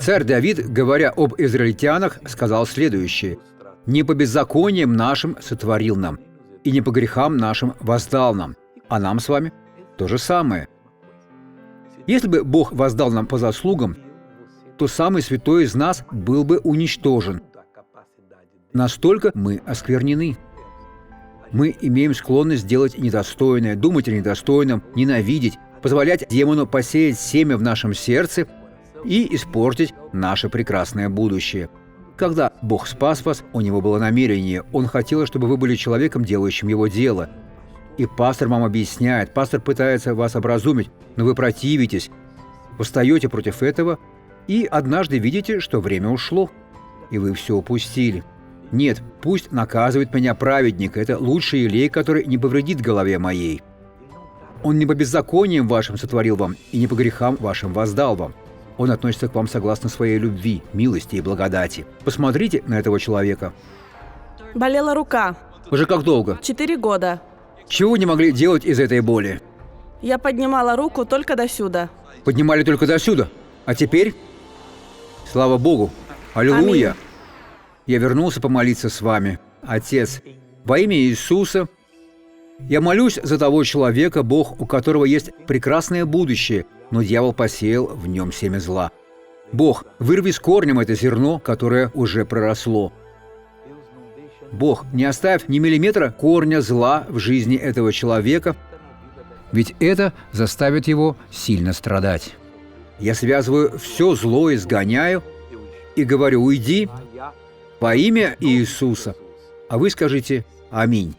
Царь Давид, говоря об израильтянах, сказал следующее: «Не по беззакониям нашим сотворил нам, и не по грехам нашим воздал нам». А нам с вами то же самое. Если бы Бог воздал нам по заслугам, то самый святой из нас был бы уничтожен. Настолько мы осквернены. Мы имеем склонность делать недостойное, думать о недостойном, ненавидеть, позволять демону посеять семя в нашем сердце и испортить наше прекрасное будущее. Когда Бог спас вас, у Него было намерение. Он хотел, чтобы вы были человеком, делающим Его дело. И пастор вам объясняет, пастор пытается вас образумить, но вы противитесь, восстаете против этого, и однажды видите, что время ушло, и вы все упустили. Нет, пусть наказывает меня праведник, это лучший елей, который не повредит голове моей. Он не по беззакониям вашим сотворил вам, и не по грехам вашим воздал вам. Он относится к вам согласно своей любви, милости и благодати. Посмотрите на этого человека. Болела рука. Уже как долго? 4 года. Чего вы не могли делать из этой боли? Я поднимала руку только досюда. Поднимали только досюда. А теперь? Слава Богу! Аллилуйя! Аминь. Я вернулся помолиться с вами. Отец, во имя Иисуса, я молюсь за того человека, Бог, у которого есть прекрасное будущее, но дьявол посеял в нем семя зла. Бог, вырви с корнем это зерно, которое уже проросло. Бог, не оставь ни миллиметра корня зла в жизни этого человека, ведь это заставит его сильно страдать. Я связываю все зло, изгоняю и говорю: уйди во имя Иисуса. А вы скажите: аминь.